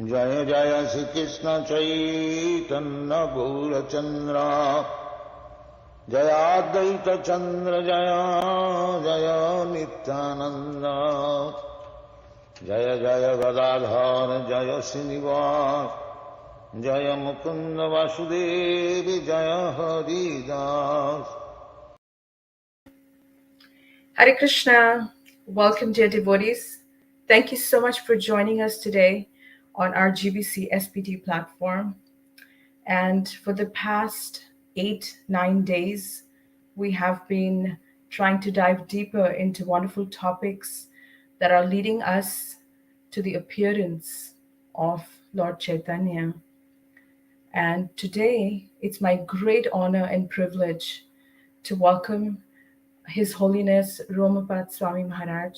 Jaya Jaya Shri Krishna Chaitanya Gaurachandra Jaya Advaita Chandra Jaya Jaya Nityananda Jaya Jaya Gadadhar Jaya Srinivas Jaya Mukunda Vasudevi Jaya Hari Das. Hare Krishna. Welcome, dear devotees. Thank you so much for joining us today on our GBC SPT platform. And for the past 8-9 days, we have been trying to dive deeper into wonderful topics that are leading us to the appearance of Lord Chaitanya. And today, it's my great honor and privilege to welcome His Holiness Romapada Swami Maharaj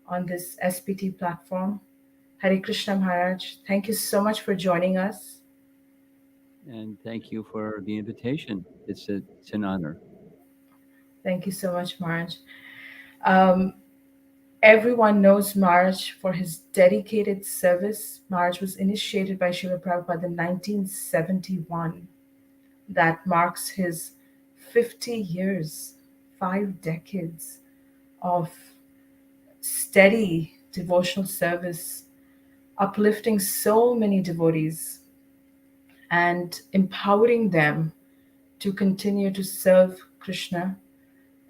on this SPT platform. Hare Krishna Maharaj, thank you so much for joining us. And thank you for the invitation. It's an honor. Thank you so much, Maharaj. Um, Everyone knows Maharaj for his dedicated service. Maharaj was initiated by Srila Prabhupada in 1971. That marks his 50 years, 5 decades of steady devotional service, uplifting so many devotees and empowering them to continue to serve Krishna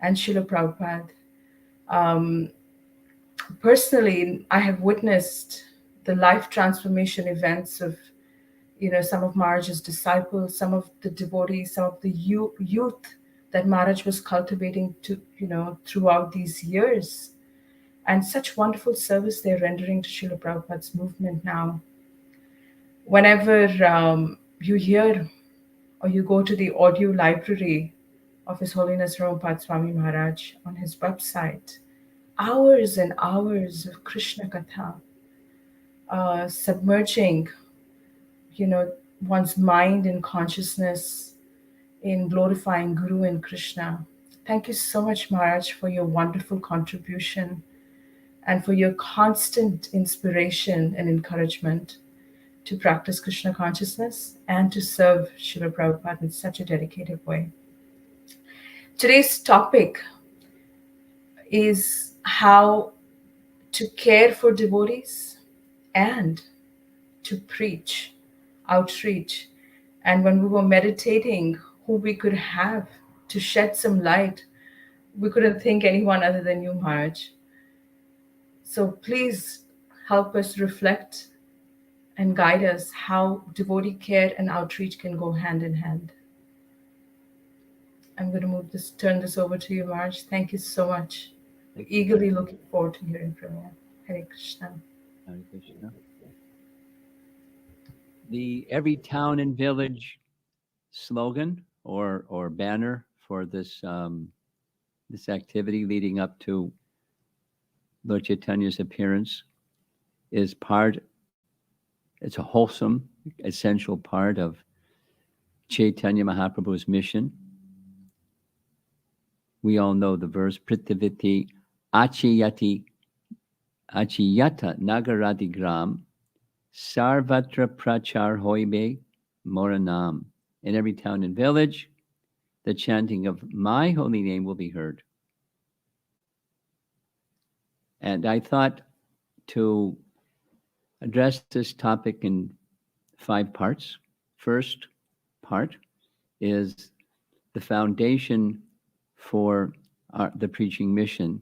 and Srila Prabhupada. Um, Personally, I have witnessed the life transformation events of, some of Maharaj's disciples, some of the devotees, some of the youth that Maharaj was cultivating throughout these years. And such wonderful service they're rendering to Srila Prabhupada's movement now. Whenever you hear or you go to the audio library of His Holiness Romapada Swami Maharaj on his website, hours and hours of Krishna Katha, submerging, one's mind and consciousness in glorifying Guru and Krishna. Thank you so much, Maharaj, for your wonderful contribution and for your constant inspiration and encouragement to practice Krishna consciousness and to serve Srila Prabhupada in such a dedicated way. Today's topic is how to care for devotees and to preach, outreach. And when we were meditating who we could have to shed some light, we couldn't think anyone other than you, Maharaj. So please help us reflect and guide us how devotee care and outreach can go hand in hand. I'm going to turn this over to you, Maharaj. Thank you so much. We're eagerly looking forward to hearing from you. Hare Krishna. Hare Krishna. The every town and village slogan or banner for this this activity leading up to Lord Chaitanya's appearance is it's a wholesome, essential part of Chaitanya Mahaprabhu's mission. We all know the verse, Prithiviti Achiyata Nagaradigram Sarvatra Prachar Hoibe Moranam. In every town and village, the chanting of my holy name will be heard. And I thought to address this topic in 5 parts. First part is the foundation for the preaching mission.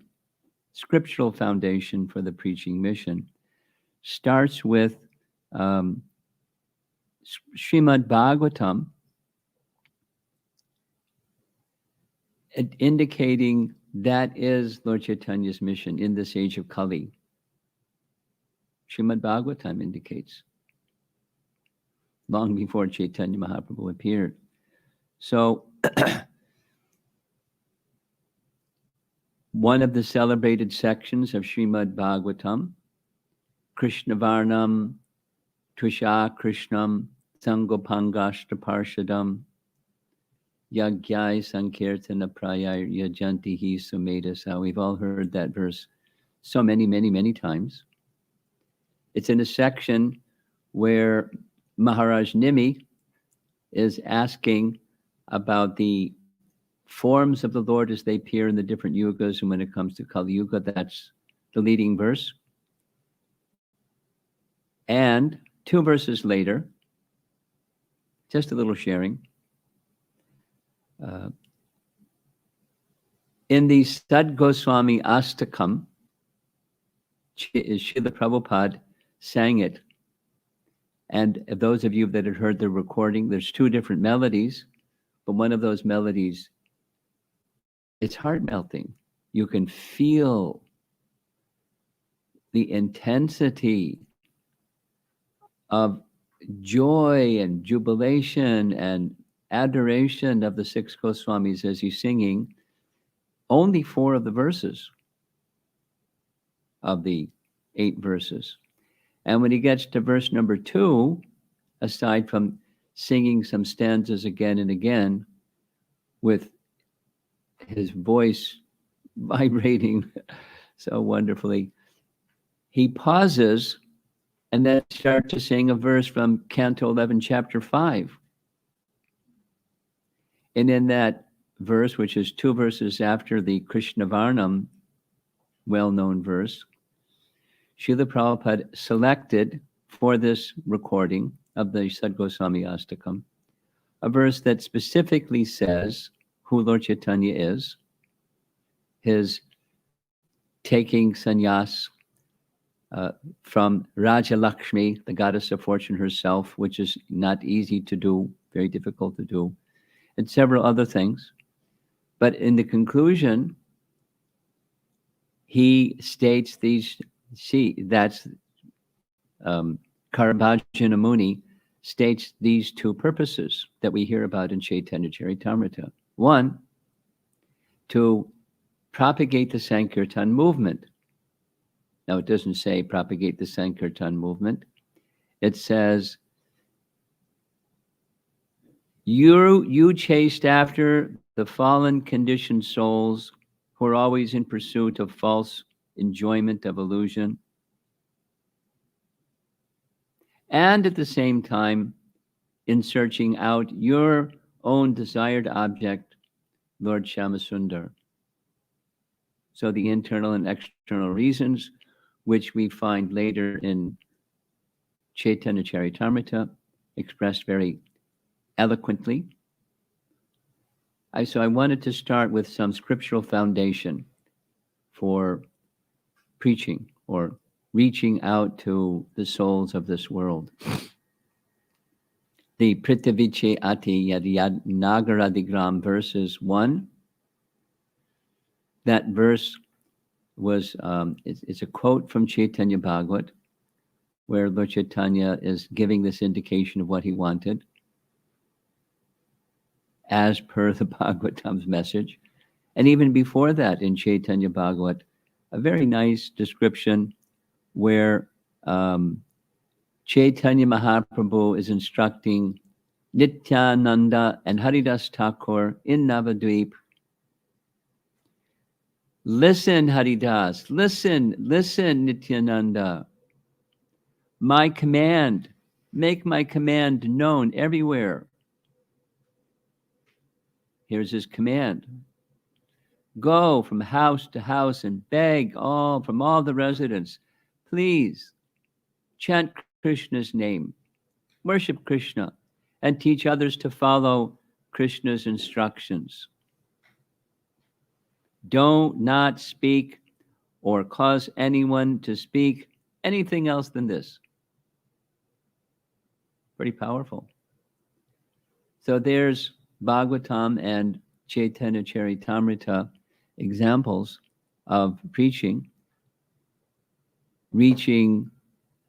Scriptural foundation for the preaching mission starts with Srimad Bhagavatam, indicating that is Lord Chaitanya's mission in this age of Kali. Srimad Bhagavatam indicates long before Chaitanya Mahaprabhu appeared. So one of the celebrated sections of Srimad Bhagavatam, Krishna Varnam, Tusha Krishnam, Sangopangashta Parshadam, Yagyai Sankirtana Prayai Yajantihi Sumedasa. We've all heard that verse so many times. It's in a section where Maharaj Nimi is asking about the forms of the Lord as they appear in the different yugas, and when it comes to Kali Yuga, that's the leading verse. And 2 verses later, just a little sharing, in the Sad Goswami Astakam, Srila Prabhupada sang it. And those of you that had heard the recording, there's 2 different melodies, but one of those melodies, it's heart-melting. You can feel the intensity of joy and jubilation and adoration of the 6 Goswamis as he's singing only 4 of the verses of the 8 verses. And when he gets to verse number 2, aside from singing some stanzas again and again with his voice vibrating so wonderfully, he pauses and then starts to sing a verse from Canto 11, Chapter 5. And in that verse, which is 2 verses after the Krishna Varnam well-known verse, Srila Prabhupada selected for this recording of the Sad Goswami Astakam a verse that specifically says who Lord Chaitanya is, his taking sannyas from Raja Lakshmi, the goddess of fortune herself, which is not easy to do, very difficult to do, and several other things. But in the conclusion, he states these, that's Karabhajana Muni states these 2 purposes that we hear about in Chaitanya Charitamrita. 1, to propagate the Sankirtan movement. Now, it doesn't say propagate the Sankirtan movement. It says, you chased after the fallen conditioned souls who are always in pursuit of false enjoyment of illusion. And at the same time, in searching out your own desired object, Lord Shyamasundar. So the internal and external reasons, which we find later in Chaitanya Charitamrita, expressed very eloquently. So I wanted to start with some scriptural foundation for preaching or reaching out to the souls of this world. The Prithviche Ati Yad Nagaradigram verses 1. That verse was, it's a quote from Chaitanya Bhagavat, where Lord Chaitanya is giving this indication of what he wanted, as per the Bhagavatam's message. And even before that, in Chaitanya Bhagavat, a very nice description where Chaitanya Mahaprabhu is instructing Nityananda and Haridas Thakur in Navadvip. Listen, Haridas, listen, Nityananda. My command, make my command known everywhere. Here's his command. Go from house to house and beg from all the residents, please chant Krishna's name, worship Krishna, and teach others to follow Krishna's instructions. Don't not speak or cause anyone to speak anything else than this. Pretty powerful. So there's Bhagavatam and Chaitanya Charitamrita examples of preaching, reaching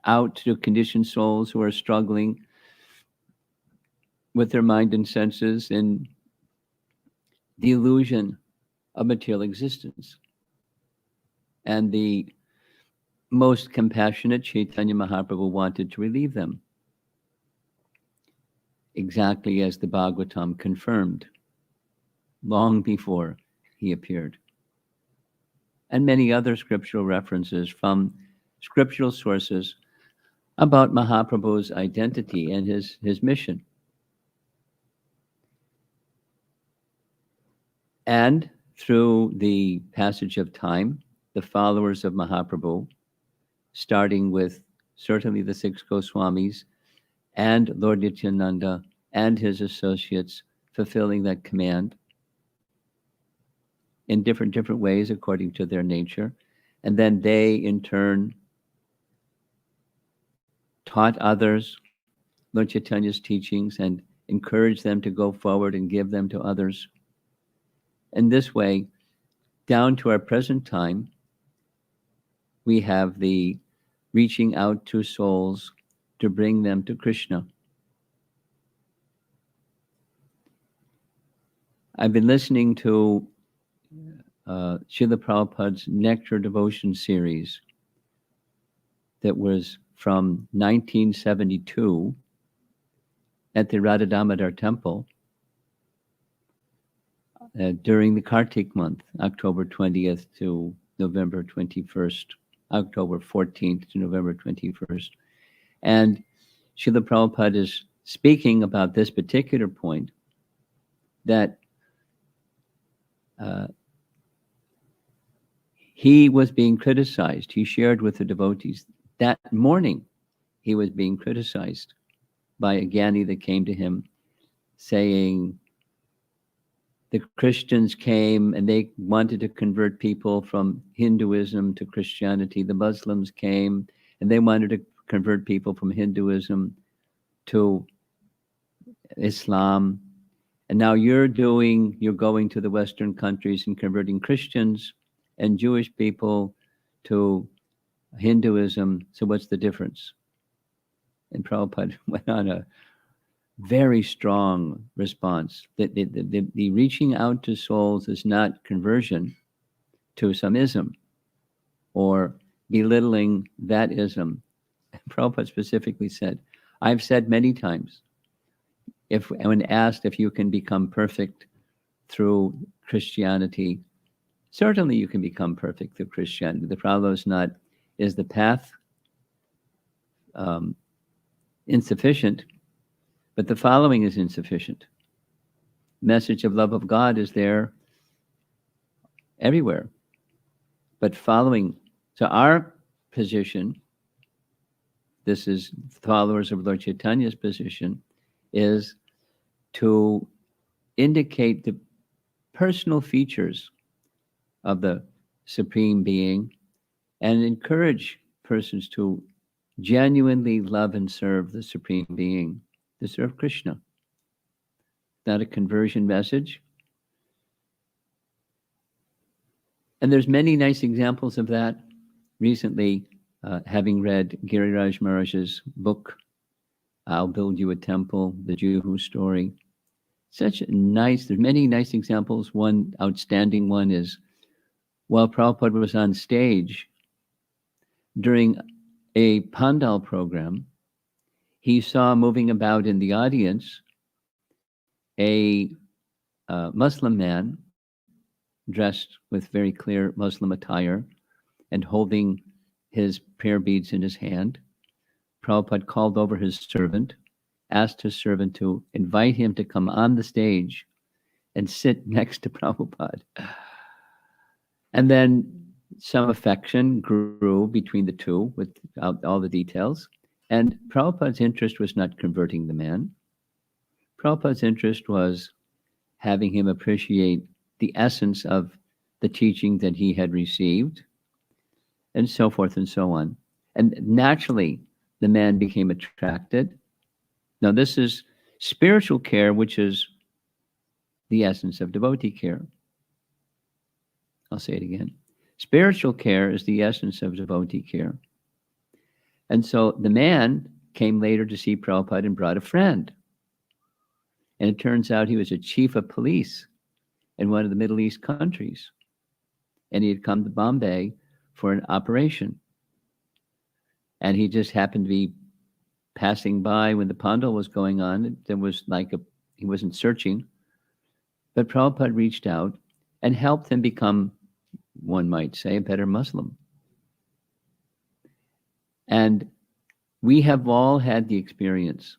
out to conditioned souls who are struggling with their mind and senses in the illusion of material existence. And the most compassionate Chaitanya Mahaprabhu wanted to relieve them, exactly as the Bhagavatam confirmed long before he appeared. And many other scriptural references from scriptural sources about Mahaprabhu's identity and his mission. And through the passage of time, the followers of Mahaprabhu, starting with certainly the six Goswamis and Lord Nityananda and his associates, fulfilling that command in different ways according to their nature. And then they, in turn, taught others Lord Chaitanya's teachings and encouraged them to go forward and give them to others. In this way, down to our present time, we have the reaching out to souls to bring them to Krishna. I've been listening to Srila Prabhupada's Nectar Devotion series that was from 1972 at the Radha Damodar temple during the Kartik month, October 20th to November 21st, October 14th to November 21st. And Srila Prabhupada is speaking about this particular point, that he was being criticized. He shared with the devotees that morning he was being criticized by a Gyani that came to him saying the Christians came and they wanted to convert people from Hinduism to Christianity. The Muslims came and they wanted to convert people from Hinduism to Islam. And now you're going to the Western countries and converting Christians and Jewish people to Hinduism. So what's the difference? And Prabhupada went on a very strong response that the reaching out to souls is not conversion to some ism or belittling that ism. Prabhupada specifically said, I've said many times, when asked if you can become perfect through Christianity, certainly you can become perfect through Christianity. The problem is the path insufficient, but the following is insufficient. Message of love of God is there everywhere, but following. So our position, this is followers of Lord Chaitanya's position, is to indicate the personal features of the Supreme Being and encourage persons to genuinely love and serve the Supreme Being, to serve Krishna. Not a conversion message. And there's many nice examples of that. Recently, having read Giriraj Maharaj's book, I'll Build You a Temple, the Juhu story. There's many nice examples. One outstanding one is while Prabhupada was on stage during a Pandal program, he saw moving about in the audience a Muslim man dressed with very clear Muslim attire and holding his prayer beads in his hand. Prabhupada called over his servant, asked his servant to invite him to come on the stage and sit next to Prabhupada. And then some affection grew between the two without all the details. And Prabhupada's interest was not converting the man. Prabhupada's interest was having him appreciate the essence of the teaching that he had received, and so forth and so on. And naturally, the man became attracted. Now, this is spiritual care, which is the essence of devotee care. I'll say it again. Spiritual care is the essence of devotee care. And so the man came later to see Prabhupada and brought a friend. And it turns out he was a chief of police in one of the Middle East countries. And he had come to Bombay for an operation. And he just happened to be passing by when the Pandal was going on. There was he wasn't searching. But Prabhupada reached out and helped him become, one might say, a better Muslim. And We have all had the experience,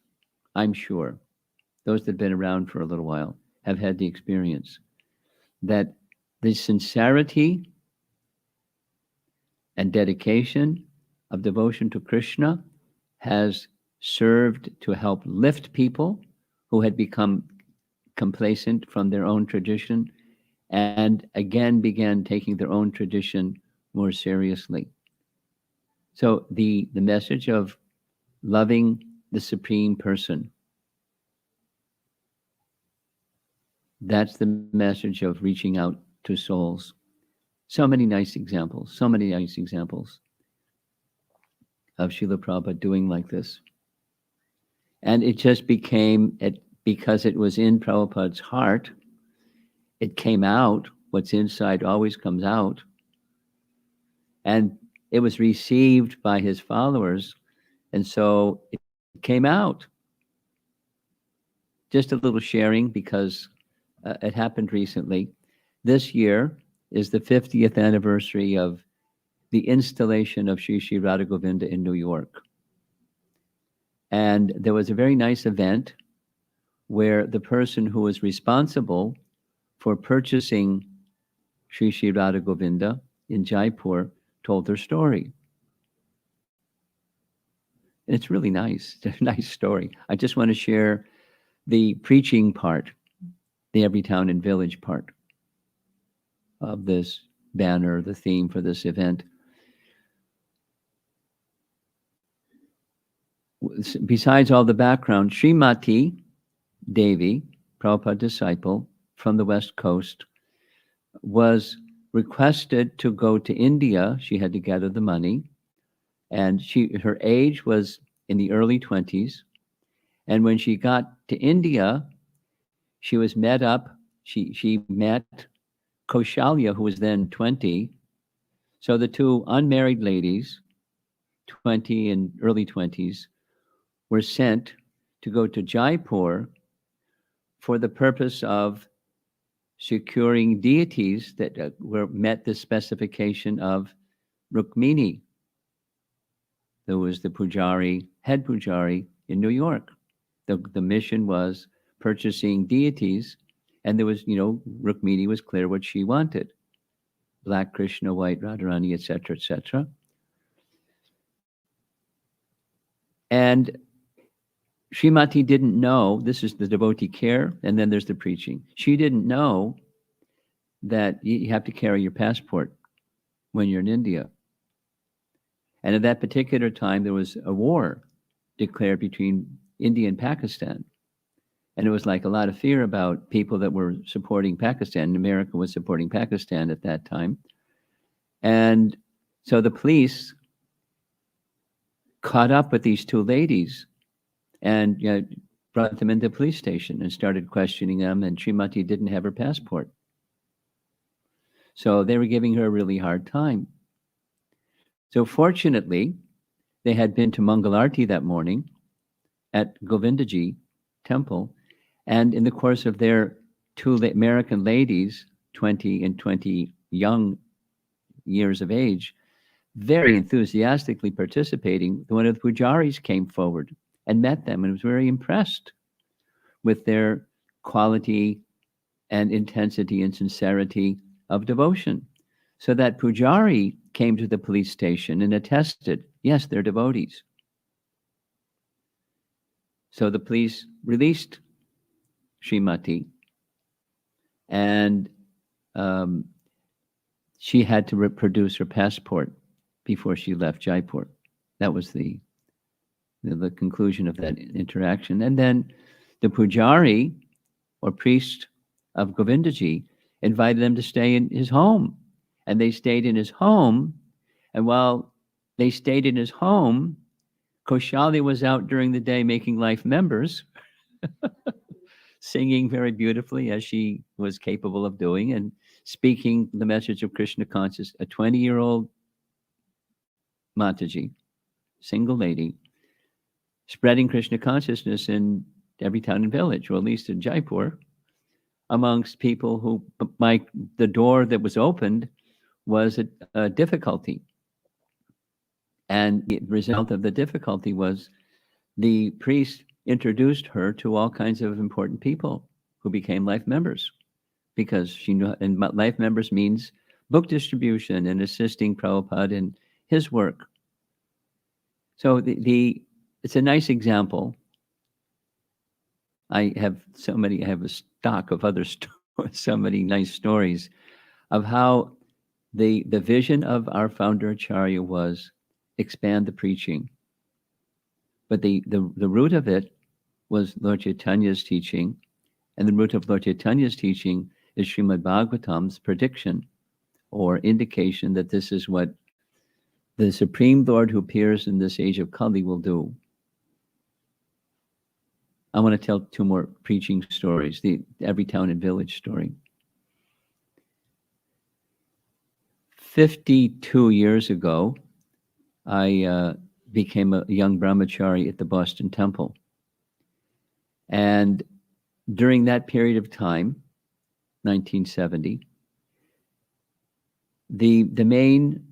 I'm sure. Those that have been around for a little while have had the experience that the sincerity and dedication of devotion to Krishna has served to help lift people who had become complacent from their own tradition and again began taking their own tradition more seriously. So the message of loving the Supreme Person, that's the message of reaching out to souls. So many nice examples of Srila Prabhupada doing like this. And it just became, because it was in Prabhupada's heart, it came out. What's inside always comes out. And it was received by his followers. And so it came out. Just a little sharing because it happened recently. This year is the 50th anniversary of the installation of Sri Sri Radha Govinda in New York. And there was a very nice event where the person who was responsible for purchasing Sri Sri Radha Govinda in Jaipur told their story. And it's really nice. It's a nice story. I just want to share the preaching part, the every town and village part of this banner, the theme for this event. Besides all the background, Srimati Devi, Prabhupada disciple from the West Coast, was requested to go to India. She had to gather the money. And her age was in the early 20s. And when she got to India, she was met up. She met Kaushalya, who was then 20. So the two unmarried ladies, 20 and early 20s, were sent to go to Jaipur for the purpose of securing deities that met the specification of Rukmini, who was the pujari, head pujari in New York. The mission was purchasing deities, and there was, Rukmini was clear what she wanted. Black Krishna, white Radharani, etc., etc. And Srimati didn't know, this is the devotee care, and then there's the preaching. She didn't know that you have to carry your passport when you're in India. And at that particular time, there was a war declared between India and Pakistan. And it was like a lot of fear about people that were supporting Pakistan. America was supporting Pakistan at that time. And so the police caught up with these two ladies and brought them into the police station and started questioning them. And Srimati didn't have her passport. So they were giving her a really hard time. So fortunately, they had been to Mangalarti that morning at Govindaji temple. And in the course of their two American ladies, 20 and 20 young years of age, very enthusiastically participating, one of the pujaris came forward and met them and was very impressed with their quality and intensity and sincerity of devotion. So that pujari came to the police station and attested, yes, they're devotees. So the police released Srimati, and she had to produce her passport before she left Jaipur. That was the conclusion of that interaction. And then the pujari or priest of Govindaji invited them to stay in his home. And they stayed in his home. And while they stayed in his home, Kaushalya was out during the day making life members, singing very beautifully as she was capable of doing and speaking the message of Krishna consciousness. A 20-year-old Mataji, single lady, spreading Krishna consciousness in every town and village, or at least in Jaipur, amongst people who, the door that was opened was a difficulty. And the result of the difficulty was the priest introduced her to all kinds of important people who became life members, because she knew, and life members means book distribution and assisting Prabhupada in his work. So it's a nice example. I have a stock of other so many nice stories of how the vision of our founder Acharya was expand the preaching. But the root of it was Lord Chaitanya's teaching, and the root of Lord Chaitanya's teaching is Srimad Bhagavatam's prediction or indication that this is what the Supreme Lord who appears in this age of Kali will do. I want to tell two more preaching stories, the every town and village story. 52 years ago, I became a young brahmachari at the Boston Temple. And during that period of time, 1970, the main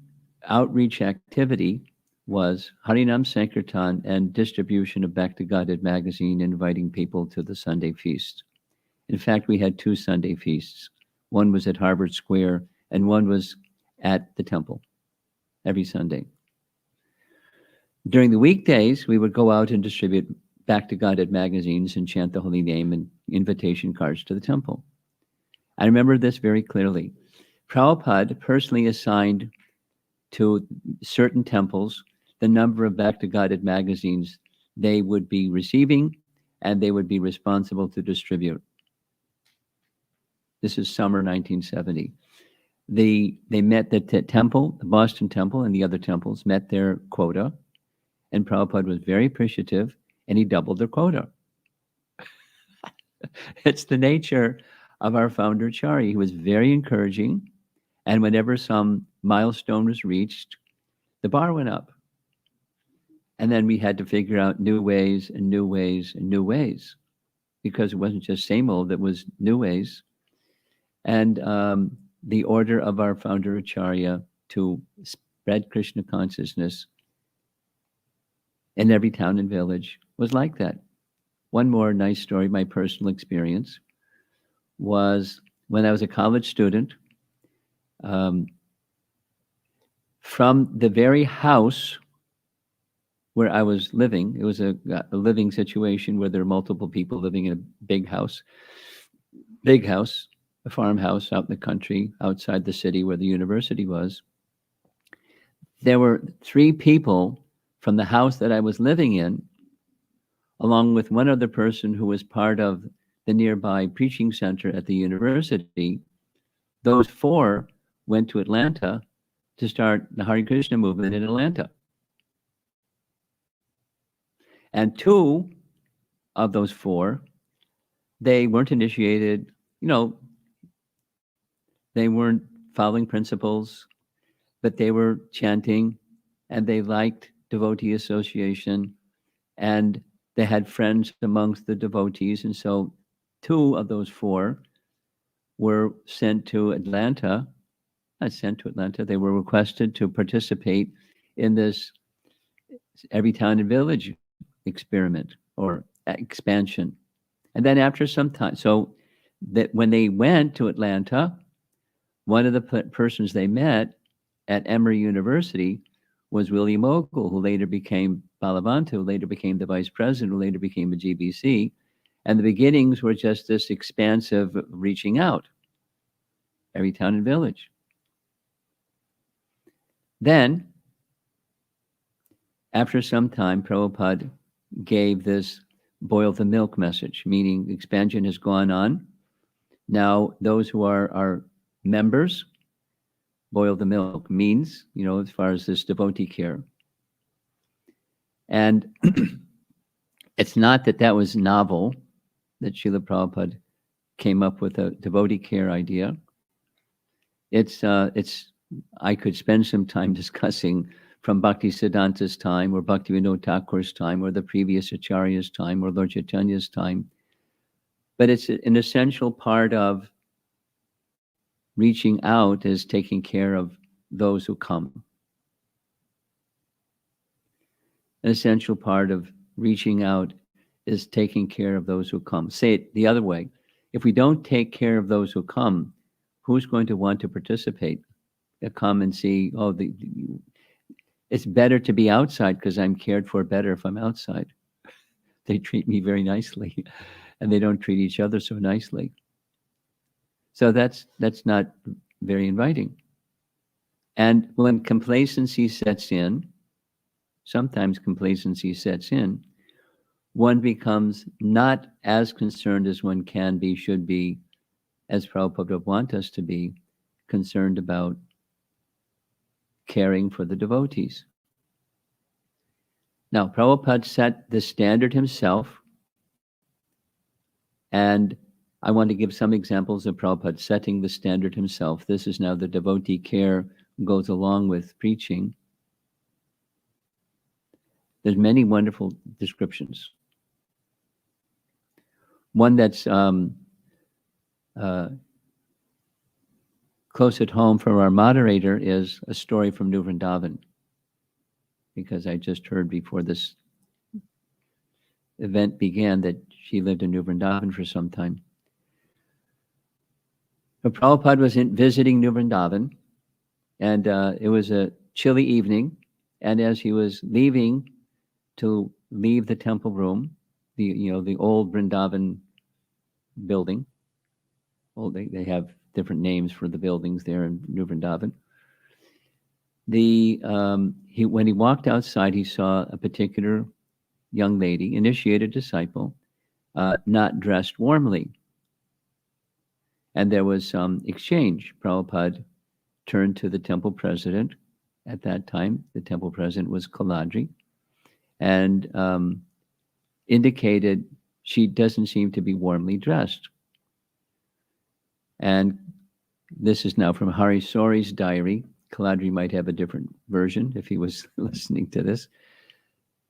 outreach activity was Harinam Sankirtan and distribution of Back to Godhead magazine, inviting people to the Sunday feast. In fact, we had 2 Sunday feasts. One was at Harvard Square and one was at the temple every Sunday. During the weekdays, we would go out and distribute Back to Godhead magazines and chant the holy name and invitation cards to the temple. I remember this very clearly. Prabhupada personally assigned to certain temples the number of Back to Godhead magazines they would be receiving and they would be responsible to distribute. This is summer 1970. They met the temple, the Boston Temple and the other temples met their quota, and Prabhupada was very appreciative, and he doubled their quota. It's the nature of our founder Acharya. He was very encouraging, and whenever some milestone was reached, the bar went up. And then we had to figure out new ways and new ways and new ways, because it wasn't just same old, it was new ways. And the order of our founder Acharya to spread Krishna consciousness in every town and village was like that. One more nice story, my personal experience, was when I was a college student. From the very house where I was living, it was a living situation where there were multiple people living in a big house, a farmhouse out in the country, outside the city where the university was. There were 3 people from the house that I was living in, along with one other person who was part of the nearby preaching center at the university. Those 4 went to Atlanta to start the Hare Krishna movement in Atlanta. And 2 of those 4, they weren't initiated, they weren't following principles, but they were chanting and they liked devotee association and they had friends amongst the devotees. And so 2 of those 4 were sent to Atlanta. They were requested to participate in this every town and village experiment or expansion. And then after some time, so that when they went to Atlanta, one of the persons they met at Emory University was William Ogle, who later became Balavanta, who later became the vice president, who later became a GBC. And the beginnings were just this expansive reaching out, every town and village. Then, after some time, Prabhupada gave this boil the milk message, meaning expansion has gone on. Now, those who are members, boil the milk means, as far as this devotee care. And it's not that was novel, that Srila Prabhupada came up with a devotee care idea. I could spend some time discussing from Bhakti Siddhanta's time or Bhaktivinoda Thakur's time or the previous Acharya's time or Lord Chaitanya's time. But it's an essential part of reaching out is taking care of those who come. an essential part of reaching out is taking care of those who come. Say it the other way. If we don't take care of those who come, who's going to want to participate? Come and see, it's better to be outside because I'm cared for better if I'm outside. They treat me very nicely and they don't treat each other so nicely. So that's not very inviting. And when complacency sets in, sometimes complacency sets in, one becomes not as concerned as one can be, should be, as Prabhupada would want us to be, concerned about caring for the devotees. Now, Prabhupada set the standard himself, and I want to give some examples of Prabhupada setting the standard himself. This is now the devotee care goes along with preaching. There's many wonderful descriptions. One that's close at home for our moderator is a story from New Vrindavan, because I just heard before this event began that she lived in New Vrindavan for some time. But Prabhupada was visiting New Vrindavan, and it was a chilly evening, and as he was leaving to leave the temple room, the old Vrindavan building. Well, they have different names for the buildings there in New Vrindavan. When he walked outside, he saw a particular young lady, initiated disciple, not dressed warmly. And there was some exchange. Prabhupada turned to the temple president. At that time, the temple president was Kaladri, and indicated she doesn't seem to be warmly dressed. And this is now from Hari Sori's diary. Kaladri might have a different version if he was listening to this.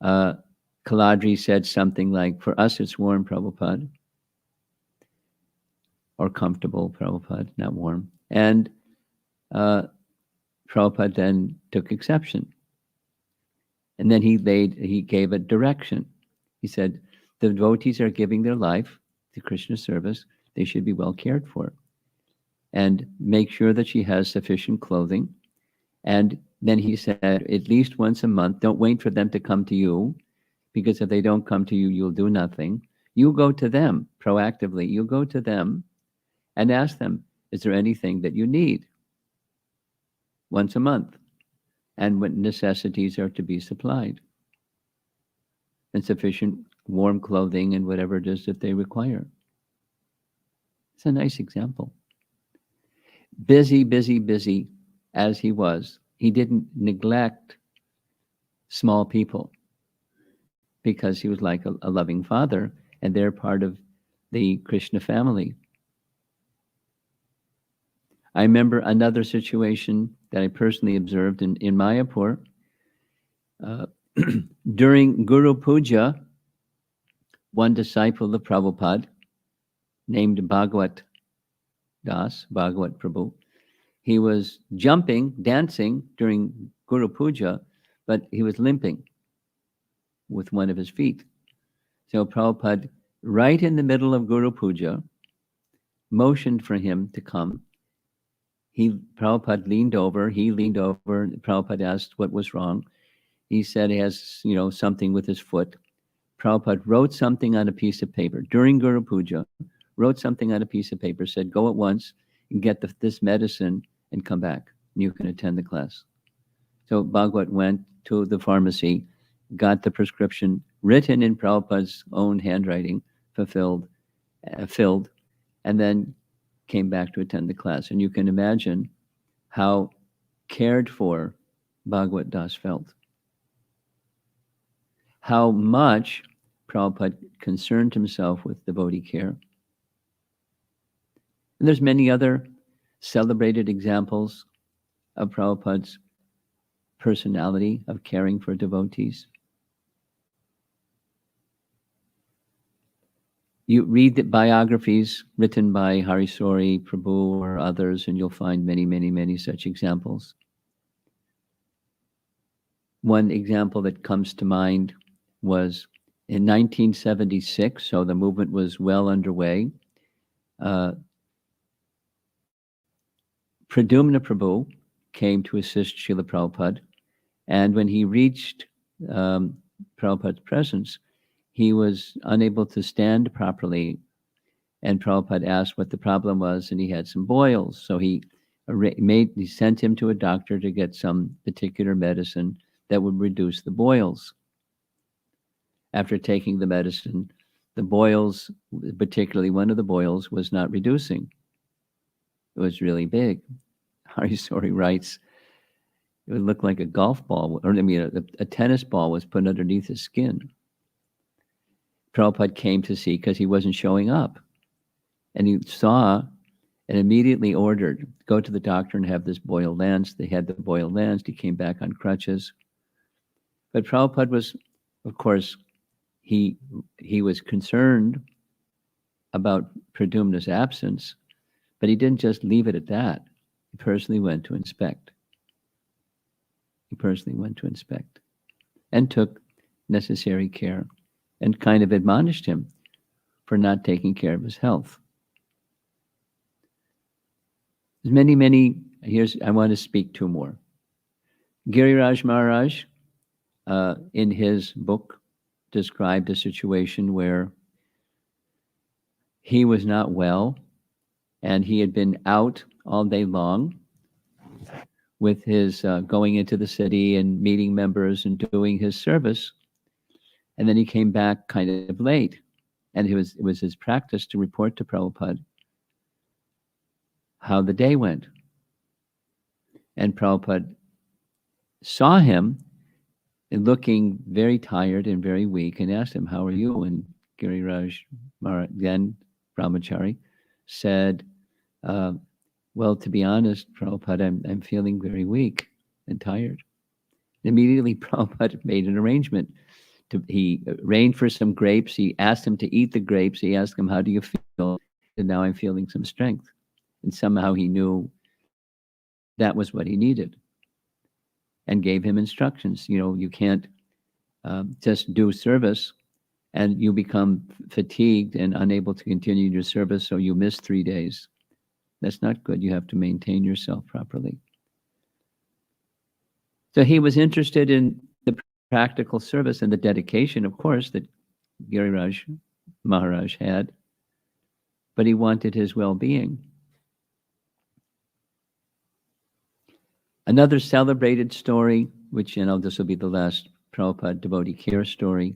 Kaladri said something like, "For us it's warm, Prabhupada," or comfortable, Prabhupada, not warm. And Prabhupada then took exception. And then he gave a direction. He said, the devotees are giving their life to Krishna service. They should be well cared for. And make sure that she has sufficient clothing. And then he said, at least once a month, don't wait for them to come to you, because if they don't come to you, you'll do nothing. You go to them proactively. You go to them and ask them, is there anything that you need? Once a month. And what necessities are to be supplied. And sufficient warm clothing and whatever it is that they require. It's a nice example. Busy, busy, busy as he was, he didn't neglect small people, because he was like a loving father, and they're part of the Krishna family. I remember another situation that I personally observed in Mayapur. During Guru Puja, one disciple of Prabhupada, named Bhagavat Das, Bhagavat Prabhu, he was jumping, dancing during Guru Puja, but he was limping with one of his feet. So Prabhupada, right in the middle of Guru Puja, motioned for him to come. Prabhupada leaned over, Prabhupada asked what was wrong. He said he has, something with his foot. Prabhupada wrote something on a piece of paper during Guru Puja, wrote something on a piece of paper, said, go at once and get this medicine and come back. You can attend the class. So Bhagavat went to the pharmacy, got the prescription written in Prabhupada's own handwriting, filled, and then came back to attend the class. And you can imagine how cared for Bhagavat Das felt. How much Prabhupada concerned himself with devotee care. And there's many other celebrated examples of Prabhupada's personality of caring for devotees. You read the biographies written by Hari Sori, Prabhu, or others, and you'll find many, many, many such examples. One example that comes to mind was in 1976, so the movement was well underway. Pradumna Prabhu came to assist Srila Prabhupada, and when he reached Prabhupada's presence, he was unable to stand properly, and Prabhupada asked what the problem was, and he had some boils. So he sent him to a doctor to get some particular medicine that would reduce the boils. After taking the medicine, the boils, particularly one of the boils, was not reducing. It was really big. Harisori writes, it would look like a golf ball, or a tennis ball was put underneath his skin. Prabhupada came to see because he wasn't showing up. And he saw and immediately ordered, go to the doctor and have this boil lanced. They had the boil lanced. He came back on crutches. But Prabhupada was, of course, he was concerned about Pradumna's absence, but he didn't just leave it at that. He personally went to inspect. And took necessary care and kind of admonished him for not taking care of his health. There's many, I want to speak two more. Giriraj Maharaj, in his book, described a situation where he was not well and he had been out all day long with his going into the city and meeting members and doing his service. And then he came back kind of late. And it was his practice to report to Prabhupada how the day went. And Prabhupada saw him looking very tired and very weak and asked him, how are you? And Giriraj Maharaj, then Brahmachari, said, well, to be honest, Prabhupada, I'm feeling very weak and tired. Immediately, Prabhupada made an arrangement. He arranged for some grapes. He asked him to eat the grapes. He asked him, how do you feel? And now I'm feeling some strength. And somehow he knew that was what he needed and gave him instructions. You can't just do service and you become fatigued and unable to continue your service, so you miss 3 days. That's not good. You have to maintain yourself properly. So he was interested in the practical service and the dedication, of course, that Giriraj Maharaj had, but he wanted his well-being. Another celebrated story, which, this will be the last Prabhupada devotee care story,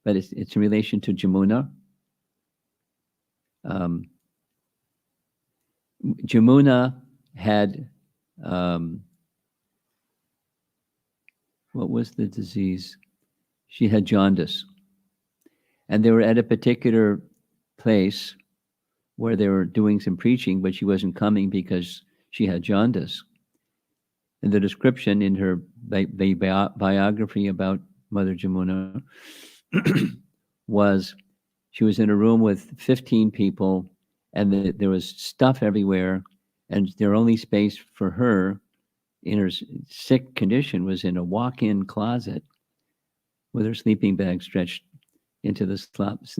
but it's in relation to Jamuna. Jamuna had, what was the disease? She had jaundice. And they were at a particular place where they were doing some preaching, but she wasn't coming because she had jaundice. And the description in her biography about Mother Jamuna was she was in a room with 15 people, and there was stuff everywhere, and their only space for her in her sick condition was in a walk-in closet with her sleeping bag stretched into the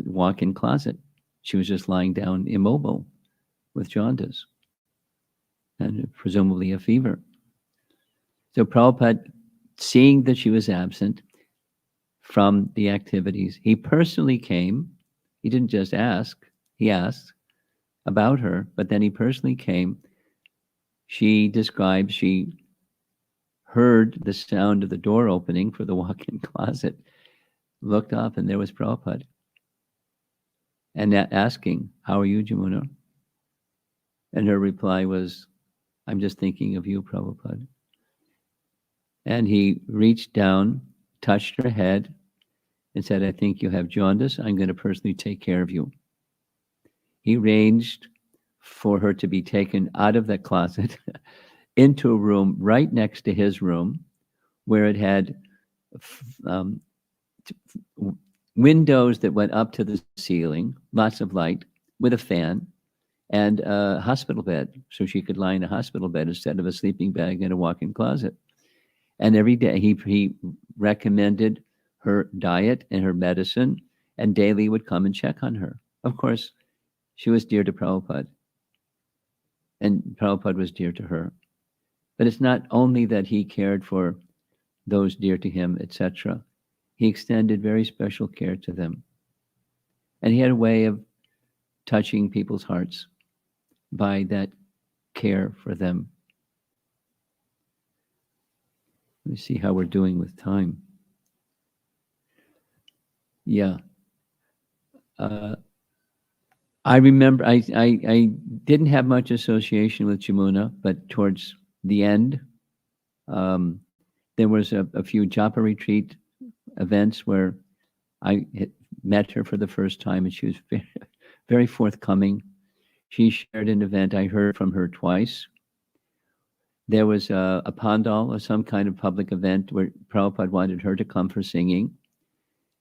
walk-in closet. She was just lying down immobile with jaundice and presumably a fever. So Prabhupada, seeing that she was absent from the activities, he personally came. He didn't just ask, he asked about her, but then he personally came. She described she heard the sound of the door opening for the walk-in closet, looked up, and there was Prabhupada. And asking, how are you, Jamuna? And her reply was, I'm just thinking of you, Prabhupada. And he reached down, touched her head, and said, I think you have jaundice. I'm going to personally take care of you. He arranged for her to be taken out of that closet into a room right next to his room, where it had windows that went up to the ceiling, lots of light, with a fan, and a hospital bed, so she could lie in a hospital bed instead of a sleeping bag in a walk-in closet. And every day he recommended her diet and her medicine, and daily would come and check on her. Of course, she was dear to Prabhupada, and Prabhupada was dear to her. But it's not only that he cared for those dear to him, etc. He extended very special care to them. And he had a way of touching people's hearts by that care for them. Let me see how we're doing with time. Yeah. I remember I didn't have much association with Jamuna, but towards the end, there was a few japa retreat events where I met her for the first time, and she was very, very forthcoming. She shared an event. I heard from her twice. There was a pandal or some kind of public event where Prabhupada wanted her to come for singing.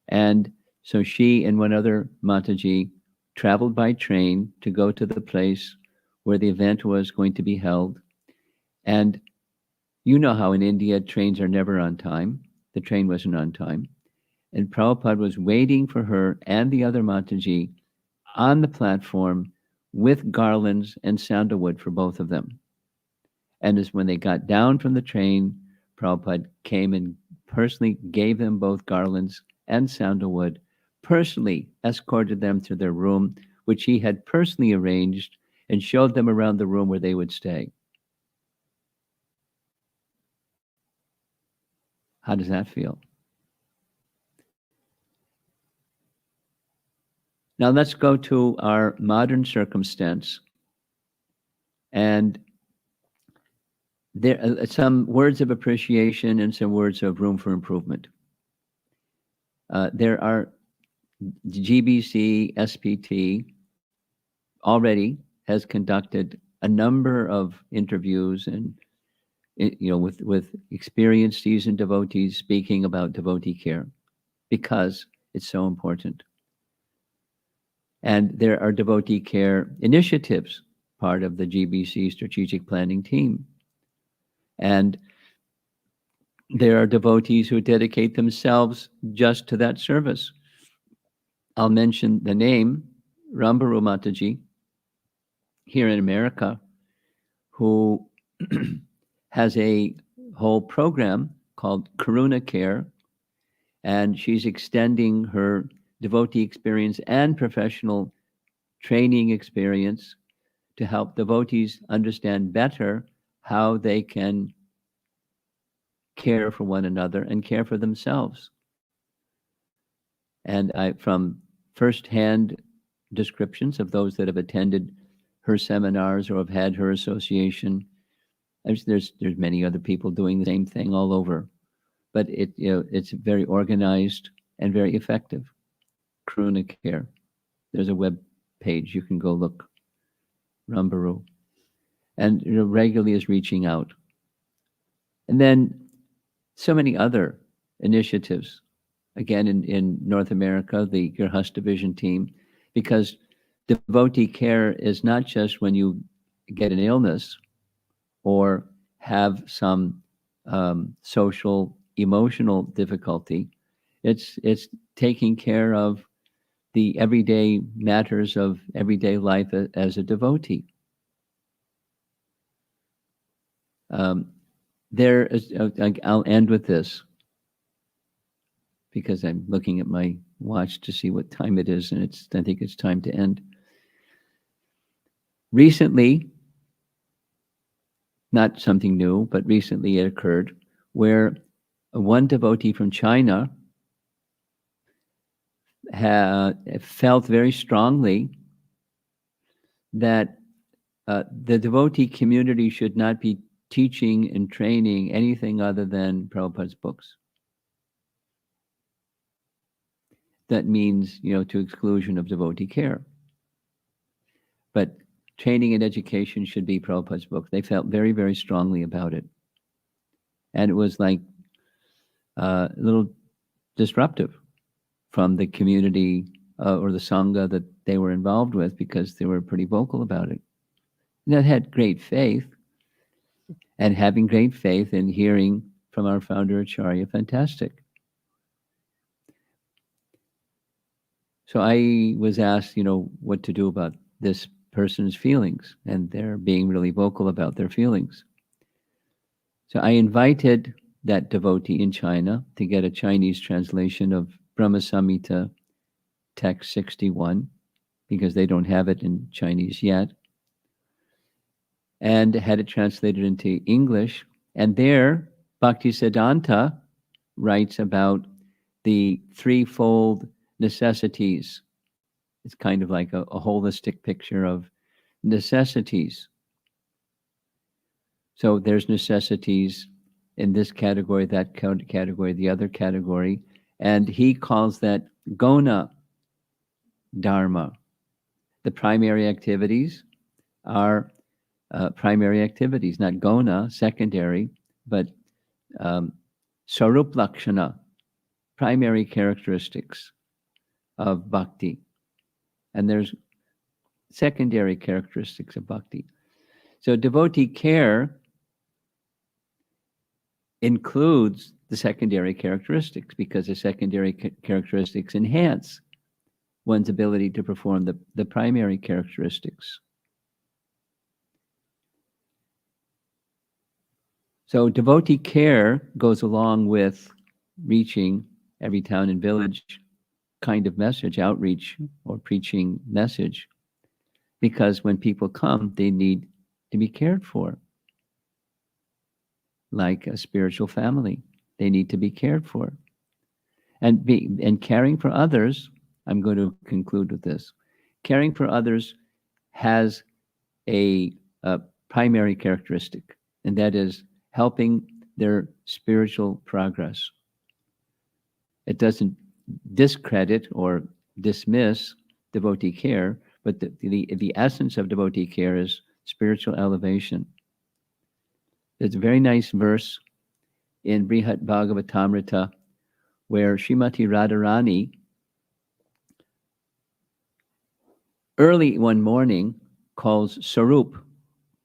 And so she and one other Mataji traveled by train to go to the place where the event was going to be held. And you know how in India trains are never on time. The train wasn't on time. And Prabhupada was waiting for her and the other Mataji on the platform with garlands and sandalwood for both of them. And as when they got down from the train, Prabhupada came and personally gave them both garlands and sandalwood, personally escorted them to their room, which he had personally arranged, and showed them around the room where they would stay. How does that feel? Now let's go to our modern circumstance. And there are some words of appreciation and some words of room for improvement. There are GBC SPT already has conducted a number of interviews and with experienced seasoned devotees speaking about devotee care because it's so important. And there are devotee care initiatives, part of the GBC strategic planning team. And there are devotees who dedicate themselves just to that service. I'll mention the name, Rambaru Mataji, here in America, who has a whole program called Karuna Care, and she's extending her devotee experience and professional training experience to help devotees understand better how they can care for one another and care for themselves. And from firsthand descriptions of those that have attended her seminars or have had her association, there's many other people doing the same thing all over, but it's very organized and very effective. Karuna Care. There's a web page you can go look. Rambaru, and regularly is reaching out. And then so many other initiatives. Again, in North America, the Grihastha Vision team, because devotee care is not just when you get an illness or have some social, emotional difficulty. It's taking care of the everyday matters of everyday life as a devotee. There is, I'll end with this because I'm looking at my watch to see what time it is, and I think it's time to end. Recently, not something new, but recently it occurred where one devotee from China felt very strongly that the devotee community should not be teaching and training anything other than Prabhupada's books. That means, to exclusion of devotee care. But training and education should be Prabhupada's books. They felt very, very strongly about it. And it was like a little disruptive from the community or the Sangha that they were involved with, because they were pretty vocal about it. And that had great faith, and having great faith in hearing from our founder Acharya. Fantastic. So I was asked, what to do about this person's feelings, and they're being really vocal about their feelings. So I invited that devotee in China to get a Chinese translation of Brahma Samhita text 61, because they don't have it in Chinese yet, and had it translated into English. And there, Bhaktisiddhanta writes about the threefold necessities. It's kind of like a holistic picture of necessities. So there's necessities in this category, that category, the other category, and he calls that gona dharma. The primary activities are primary activities, not gona, secondary, but sarup lakshana, primary characteristics of bhakti. And there's secondary characteristics of bhakti. So devotee care includes the secondary characteristics, because the secondary characteristics enhance one's ability to perform the primary characteristics. So devotee care goes along with reaching every town and village kind of message, outreach or preaching message, because when people come, they need to be cared for. Like a spiritual family, they need to be cared for. And caring for others, I'm going to conclude with this. Caring for others has a primary characteristic, and that is helping their spiritual progress. It doesn't discredit or dismiss devotee care, but the essence of devotee care is spiritual elevation. There's a very nice verse in Brihat Bhagavatamrita where Srimati Radharani, early one morning, calls Sarup,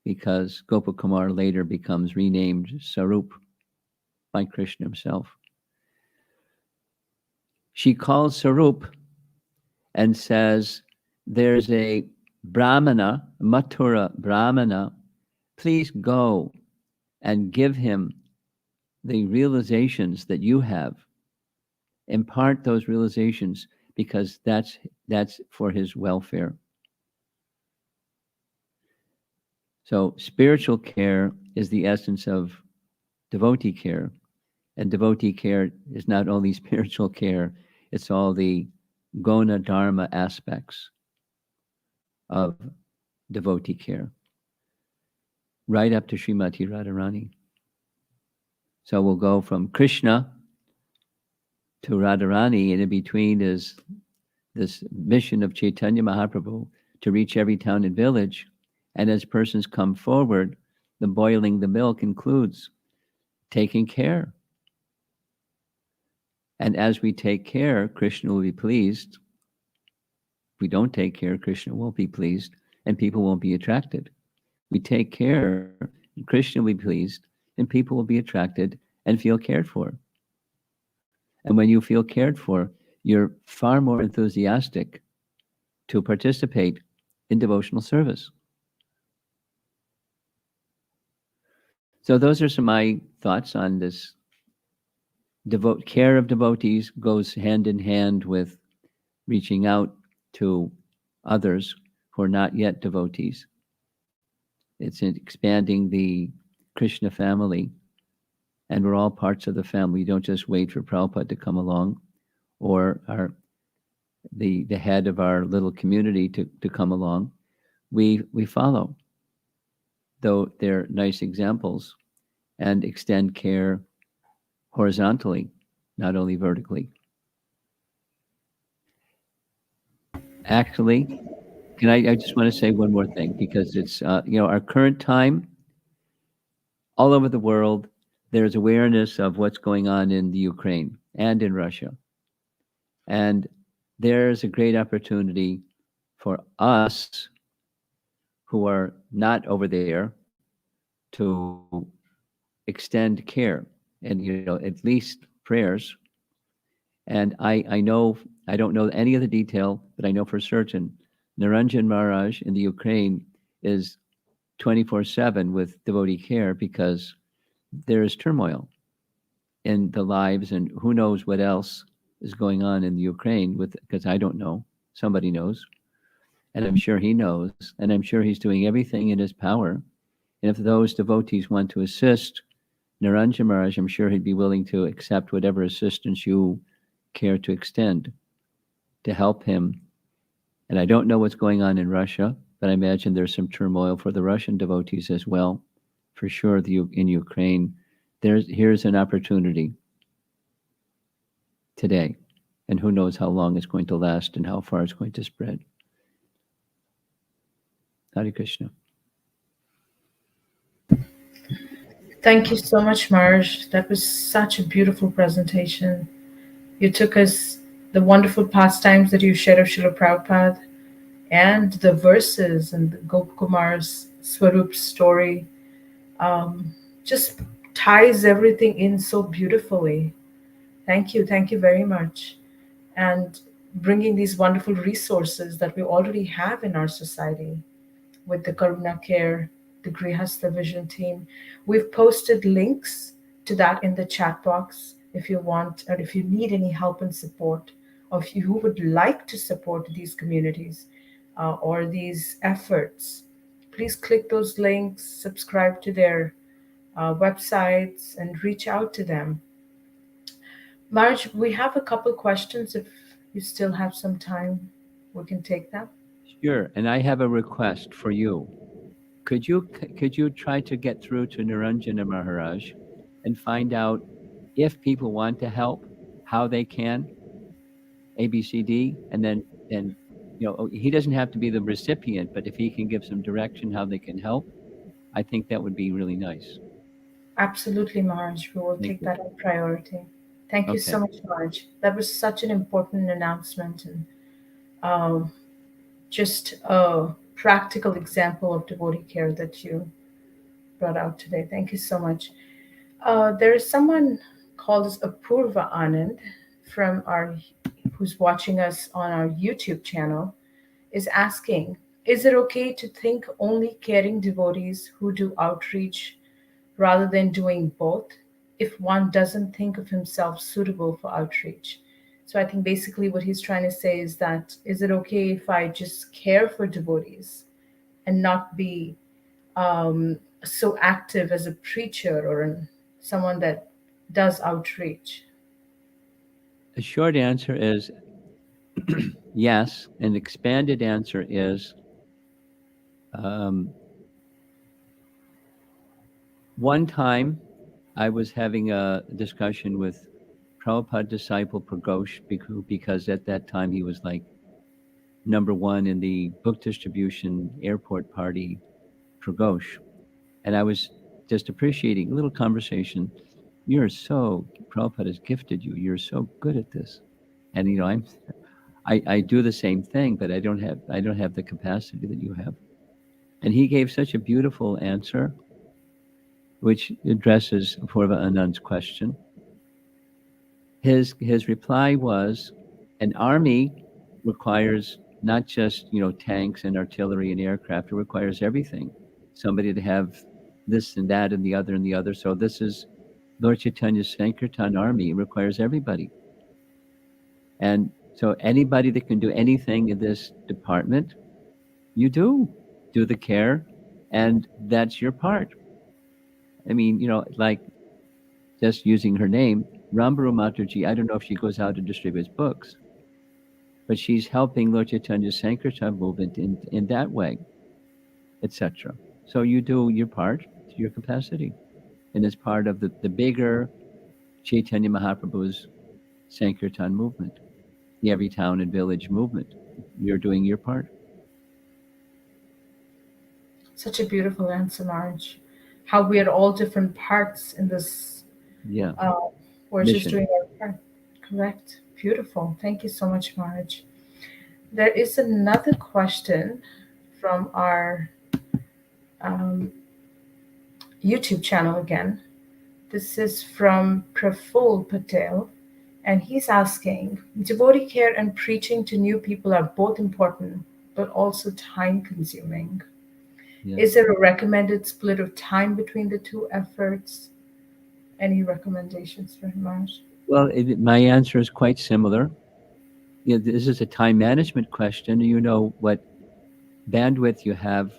because Gopakumar later becomes renamed Sarup by Krishna himself. She calls Sarup and says, there's a Brahmana, Mathura Brahmana, please go and give him the realizations that you have. Impart those realizations, because that's for his welfare. So spiritual care is the essence of devotee care. And devotee care is not only spiritual care, it's all the gona dharma aspects of devotee care, right up to Srimati Radharani. So we'll go from Krishna to Radharani, and in between is this mission of Chaitanya Mahaprabhu to reach every town and village. And as persons come forward, the boiling the milk includes taking care. And as we take care, Krishna will be pleased. If we don't take care, Krishna won't be pleased, and people won't be attracted. We take care, and Krishna will be pleased, and people will be attracted and feel cared for. And when you feel cared for, you're far more enthusiastic to participate in devotional service. So those are some of my thoughts on this. Care of devotees goes hand in hand with reaching out to others who are not yet devotees. It's expanding the Krishna family, and we're all parts of the family. You don't just wait for Prabhupada to come along, or the head of our little community to come along. We follow, though they're nice examples, and extend care horizontally, not only vertically. Actually, I just want to say one more thing, because it's our current time, all over the world, there's awareness of what's going on in the Ukraine and in Russia. And there's a great opportunity for us who are not over there to extend care. and at least prayers. And I know, I don't know any of the detail, but I know for certain Naranjan Maharaj in the Ukraine is 24/7 with devotee care, because there is turmoil in the lives, and who knows what else is going on in the Ukraine because I don't know. Somebody knows. And I'm sure he knows. And I'm sure he's doing everything in his power. And if those devotees want to assist Naranjan Maharaj, I'm sure he'd be willing to accept whatever assistance you care to extend to help him. And I don't know what's going on in Russia, but I imagine there's some turmoil for the Russian devotees as well. For sure, in Ukraine, here's an opportunity today. And who knows how long it's going to last and how far it's going to spread. Hare Krishna. Thank you so much, Marge. That was such a beautiful presentation. You took us the wonderful pastimes that you shared of Srila Prabhupada and the verses and the Gopkumar's Swarup story. Just ties everything in so beautifully. Thank you. Thank you very much. And bringing these wonderful resources that we already have in our society with the Karuna Care, the Grihastha Vision team. We've posted links to that in the chat box if you want, or if you need any help and support, or if you would like to support these communities or these efforts. Please click those links, subscribe to their websites, and reach out to them. Marge, we have a couple questions. If you still have some time, we can take them. Sure. And I have a request for you. Could you try to get through to Naranjana Maharaj and find out if people want to help, how they can, ABCD, and then he doesn't have to be the recipient, but if he can give some direction how they can help, I think that would be really nice. Absolutely, Marge. We will take that on priority. Thank you so much, Marge. That was such an important announcement, and just a practical example of devotee care that you brought out today. Thank you so much. There is someone called as Apurva Anand who's watching us on our YouTube channel, is asking, is it okay to think only caring devotees who do outreach rather than doing both if one doesn't think of himself suitable for outreach? So I think basically what he's trying to say is that, is it okay if I just care for devotees and not be so active as a preacher or someone that does outreach? The short answer is yes. An expanded answer is one time I was having a discussion with Prabhupada disciple Pragosh, because at that time he was like #1 in the book distribution airport party, Pragosh. And I was just appreciating a little conversation. Prabhupada has gifted you. You're so good at this. And I do the same thing, but I don't have the capacity that you have. And he gave such a beautiful answer, which addresses Purva Anand's question. His reply was, an army requires not just tanks and artillery and aircraft. It requires everything. Somebody to have this and that and the other and the other. So this is Lord Chaitanya's Sankirtan army. It requires everybody. And so anybody that can do anything in this department, you do the care, and that's your part. I mean, like just using her name, Rambaru Mataji, I don't know if she goes out and distributes books, but she's helping Lord Chaitanya's Sankirtan movement in that way, etc. So you do your part to your capacity. And it's part of the bigger Chaitanya Mahaprabhu's Sankirtan movement, the every town and village movement. You're doing your part. Such a beautiful answer, Marge. How we are all different parts in this. Yeah. We're mission. Just doing our part. Correct. Beautiful. Thank you so much, Marge. There is another question from our YouTube channel again. This is from Praful Patel, and he's asking, devotee care and preaching to new people are both important, but also time consuming. Yeah. Is there a recommended split of time between the two efforts? Any recommendations for Himash? Well, my answer is quite similar. This is a time management question. You know what bandwidth you have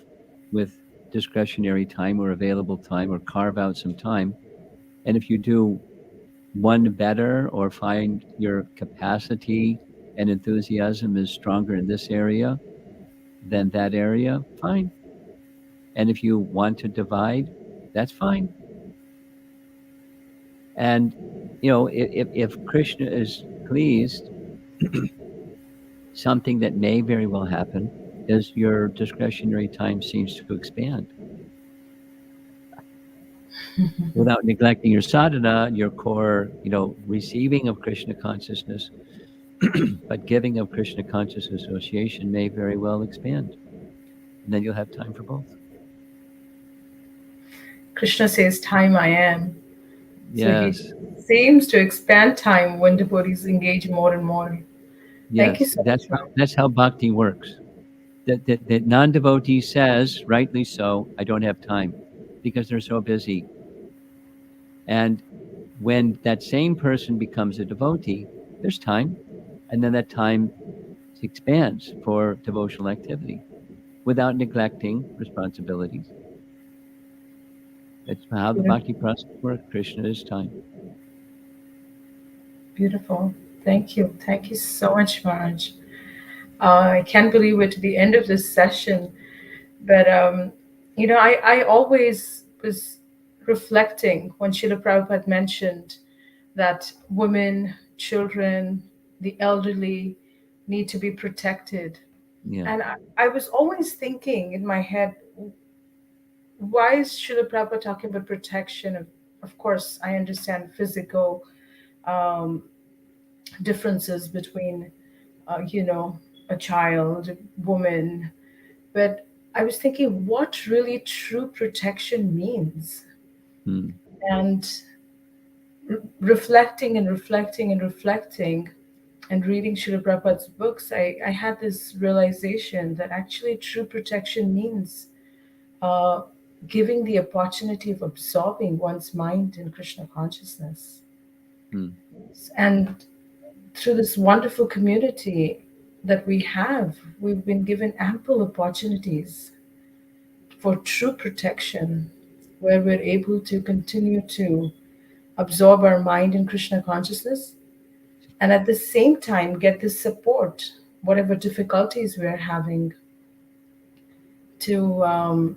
with discretionary time or available time, or carve out some time. And if you do one better, or find your capacity and enthusiasm is stronger in this area than that area, fine. And if you want to divide, that's fine. And if Krishna is pleased, something that may very well happen is your discretionary time seems to expand without neglecting your sadhana, your core, receiving of Krishna consciousness. But giving of Krishna conscious association may very well expand. And then you'll have time for both. Krishna says, time I am. So he Yes. seems to expand time when devotees engage more and more. Thank you Yes. so much. That's how bhakti works. That non-devotee says, rightly so, I don't have time because they're so busy. And when that same person becomes a devotee, there's time. And then that time expands for devotional activity without neglecting responsibilities. That's how the bhakti process works. Krishna is time. Beautiful. Thank you. Thank you so much, Maharaj. I can't believe we're to the end of this session. But, I always was reflecting when Srila Prabhupada mentioned that women, children, the elderly need to be protected. Yeah. And I was always thinking in my head, why is Srila Prabhupada talking about protection? Of course, I understand physical um, differences between, a child, a woman, but I was thinking what really true protection means. Hmm. And reflecting and reflecting and reflecting and reading Srila Prabhupada's books, I had this realization that actually true protection means uh, giving the opportunity of absorbing one's mind in Krishna consciousness. Hmm. And through this wonderful community that we have, we've been given ample opportunities for true protection, where we're able to continue to absorb our mind in Krishna consciousness and at the same time get the support, whatever difficulties we're having, to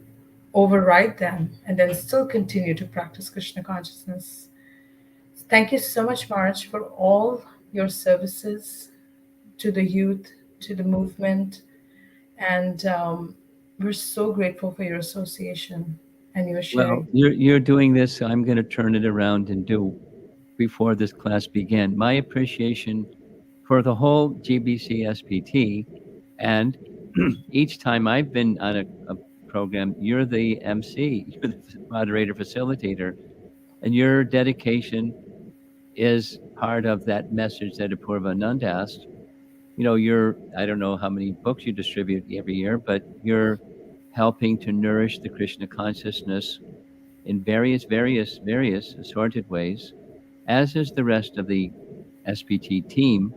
override them and then still continue to practice Krishna consciousness. Thank you so much, Maharaj, for all your services to the youth, to the movement, and we're so grateful for your association and your sharing. Well, you're doing this. So I'm going to turn it around and do before this class began. My appreciation for the whole GBC SPT, and each time I've been on a program, you're the MC, you're the moderator, facilitator, and your dedication is part of that message that Apurva asked. I don't know how many books you distribute every year, but you're helping to nourish the Krishna consciousness in various assorted ways, as is the rest of the SPT team.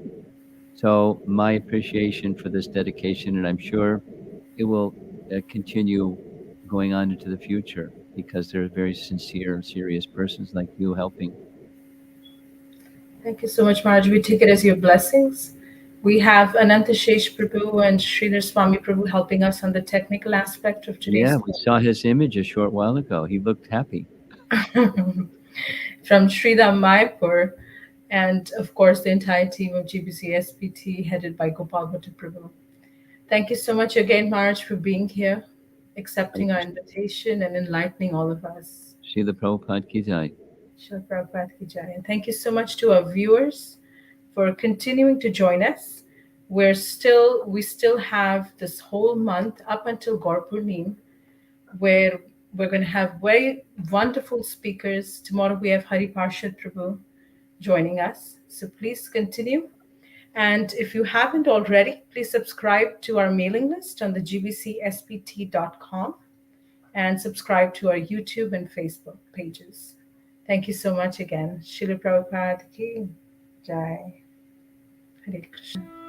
So my appreciation for this dedication, and I'm sure it will continue going on into the future, because they're very sincere, serious persons like you helping. Thank you so much, Maharaj. We take it as your blessings. We have Ananta Shesh Prabhu and Sridhar Swami Prabhu helping us on the technical aspect of today's Yeah, we saw his image a short while ago. He looked happy. from Sridham Mayapur, and of course the entire team of GBC SPT headed by Gopal Bhatta Prabhu. Thank you so much again, Maharaj, for being here, accepting our invitation and enlightening all of us. Srila Prabhupada ki jai. Srila Prabhupada ki jai. And thank you so much to our viewers for continuing to join us. We still have this whole month up until Gaur Purnim, where We're going to have very wonderful speakers. Tomorrow we have Hari Parshad Prabhu joining us. So please continue. And if you haven't already, please subscribe to our mailing list on the gbcspt.com and subscribe to our YouTube and Facebook pages. Thank you so much again. Srila Prabhupada ki Jai. Hare Krishna.